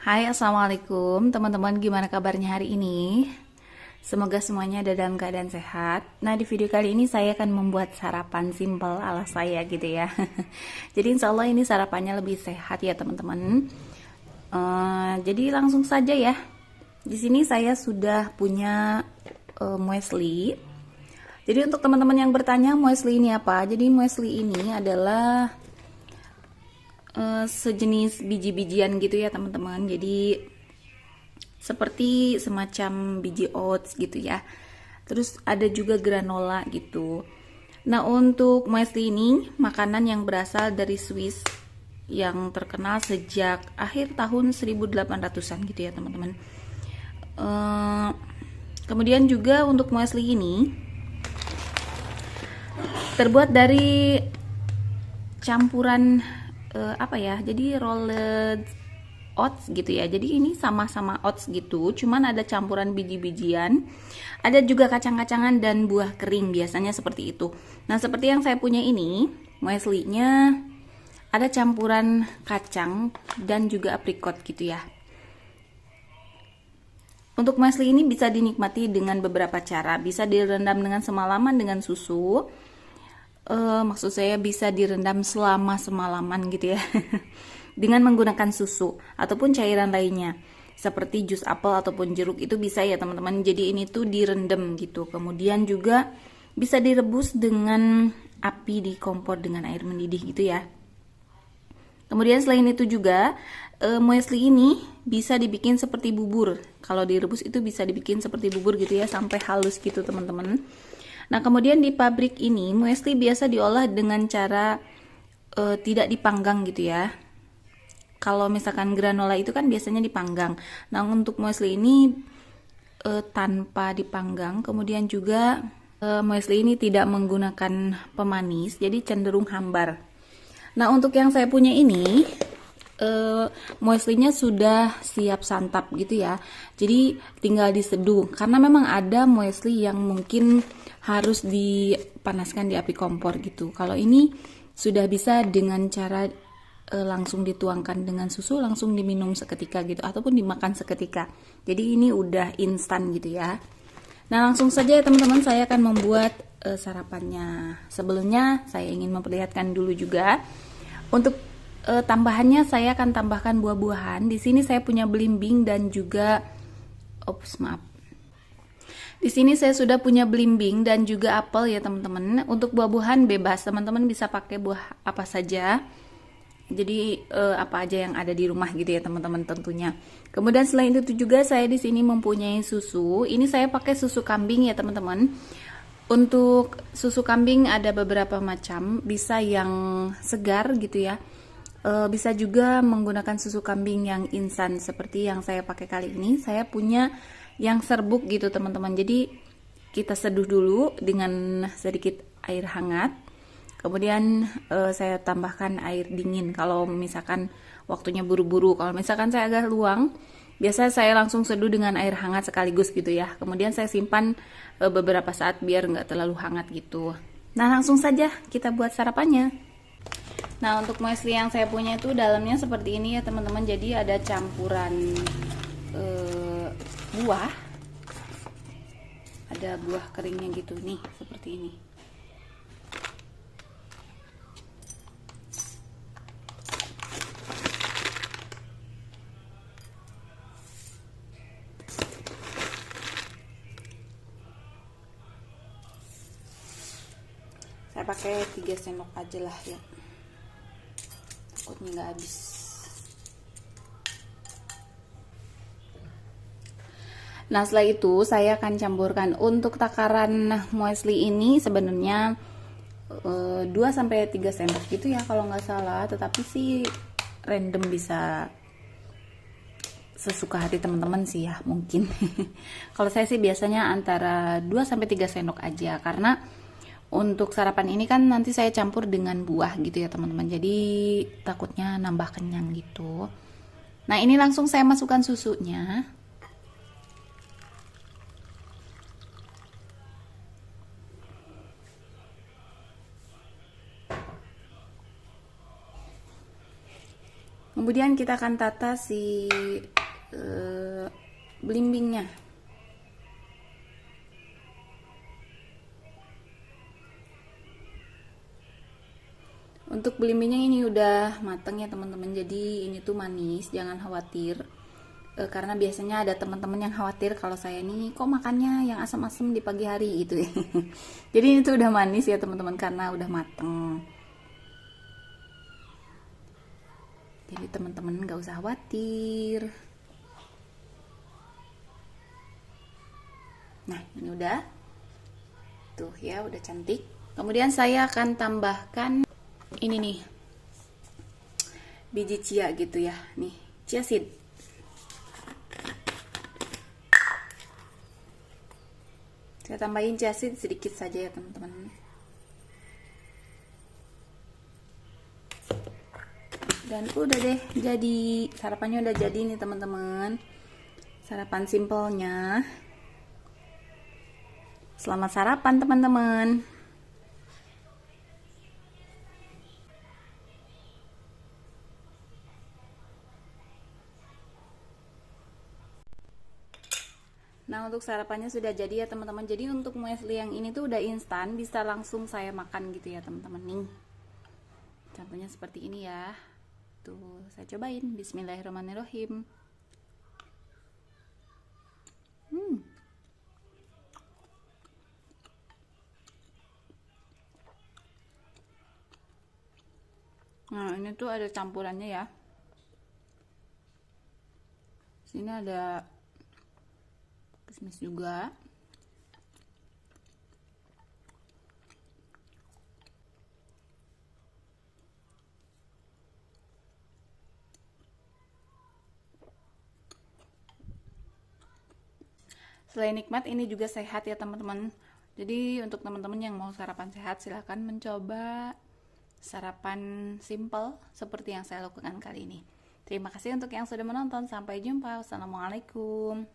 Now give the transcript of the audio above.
Hai, Assalamualaikum teman-teman, gimana kabarnya hari ini? Semoga semuanya ada dalam keadaan sehat. Nah, di video kali ini saya akan membuat sarapan simple ala saya gitu ya. Jadi insya Allah ini sarapannya lebih sehat ya teman-teman. Jadi langsung saja ya. Di sini saya sudah punya muesli. Jadi untuk teman-teman yang bertanya muesli ini apa? Jadi muesli ini adalah sejenis biji-bijian gitu ya teman-teman. Jadi seperti semacam biji oats gitu ya. Terus ada juga granola gitu. Nah, untuk muesli ini makanan yang berasal dari Swiss yang terkenal sejak akhir tahun 1800-an gitu ya teman-teman. Kemudian juga untuk muesli ini terbuat dari campuran apa ya? Jadi rolled oats gitu ya. Jadi ini sama-sama oats gitu, cuman ada campuran biji-bijian, ada juga kacang-kacangan dan buah kering biasanya seperti itu. Nah, seperti yang saya punya ini, mueslinya ada campuran kacang dan juga aprikot gitu ya. Untuk muesli ini bisa dinikmati dengan beberapa cara. Bisa direndam dengan semalaman dengan susu. Maksud saya bisa direndam selama semalaman gitu ya. Dengan menggunakan susu ataupun cairan lainnya. Seperti jus apel ataupun jeruk itu bisa ya teman-teman. Jadi ini tuh direndam gitu. Kemudian juga bisa direbus dengan api di kompor dengan air mendidih gitu ya. Kemudian selain itu juga muesli ini bisa dibikin seperti bubur. Kalau direbus itu bisa dibikin seperti bubur gitu ya sampai halus gitu teman-teman. Nah, kemudian di pabrik ini muesli biasa diolah dengan cara tidak dipanggang gitu ya. Kalau misalkan granola itu kan biasanya dipanggang. Nah, untuk muesli ini tanpa dipanggang. Kemudian juga muesli ini tidak menggunakan pemanis, jadi cenderung hambar. Nah, untuk yang saya punya ini mueslinya sudah siap santap gitu ya. Jadi tinggal diseduh karena memang ada muesli yang mungkin harus dipanaskan di api kompor gitu. Kalau ini sudah bisa dengan cara langsung dituangkan dengan susu, langsung diminum seketika gitu ataupun dimakan seketika. Jadi ini udah instan gitu ya. Nah, langsung saja ya teman-teman, saya akan membuat sarapannya. Sebelumnya saya ingin memperlihatkan dulu juga untuk tambahannya saya akan tambahkan buah-buahan. Di sini saya punya belimbing dan juga maaf. Di sini saya sudah punya belimbing dan juga apel ya teman-teman. Untuk buah-buahan bebas, teman-teman bisa pakai buah apa saja. Jadi apa aja yang ada di rumah gitu ya teman-teman tentunya. Kemudian selain itu juga saya di sini mempunyai susu. Ini saya pakai susu kambing ya teman-teman. Untuk susu kambing ada beberapa macam, bisa yang segar gitu ya. Bisa juga menggunakan susu kambing yang instan seperti yang saya pakai kali ini. Saya punya yang serbuk gitu teman-teman. Jadi kita seduh dulu dengan sedikit air hangat. Kemudian saya tambahkan air dingin kalau misalkan waktunya buru-buru. Kalau misalkan saya agak luang, biasa saya langsung seduh dengan air hangat sekaligus gitu ya. Kemudian saya simpan beberapa saat biar nggak terlalu hangat gitu. Nah, langsung saja kita buat sarapannya. Nah, untuk muesli yang saya punya itu dalamnya seperti ini ya teman-teman. Jadi ada campuran buah. Ada buah keringnya gitu nih, seperti ini. Saya pakai 3 sendok aja lah ya, takutnya nggak habis. Nah, setelah itu saya akan campurkan. Untuk takaran muesli ini sebenarnya 2-3 sendok gitu ya kalau nggak salah, tetapi sih random, bisa sesuka hati teman-teman sih ya mungkin. Kalau saya sih biasanya antara 2-3 sendok aja, karena untuk sarapan ini kan nanti saya campur dengan buah gitu ya teman-teman, jadi takutnya nambah kenyang gitu. Nah, ini langsung saya masukkan susunya. Kemudian kita akan tata si belimbingnya. Untuk belimbingnya ini udah mateng ya teman-teman. Jadi ini tuh manis, jangan khawatir. Karena biasanya ada teman-teman yang khawatir kalau saya ini kok makannya yang asam-asam di pagi hari gitu ya. Jadi ini tuh udah manis ya teman-teman karena udah mateng. Jadi teman-teman nggak usah khawatir. Nah ini udah, tuh ya udah cantik. Kemudian saya akan tambahkan ini nih, biji chia gitu ya, nih chia seed. Saya tambahin chia seed sedikit saja ya teman-teman. Dan udah deh, jadi sarapannya udah jadi nih teman-teman. Sarapan simpelnya. Selamat sarapan teman-teman. Nah untuk sarapannya sudah jadi ya teman-teman. Jadi untuk muesli yang ini tuh udah instan, bisa langsung saya makan gitu ya teman-teman. Nih contohnya seperti ini ya. Tuh saya cobain. Bismillahirrahmanirrahim. Nah ini tuh ada campurannya ya. Sini ada kismis juga. Selain nikmat, ini juga sehat ya teman-teman. Jadi untuk teman-teman yang mau sarapan sehat, silahkan mencoba sarapan simple seperti yang saya lakukan kali ini. Terima kasih untuk yang sudah menonton. Sampai jumpa. Wassalamualaikum.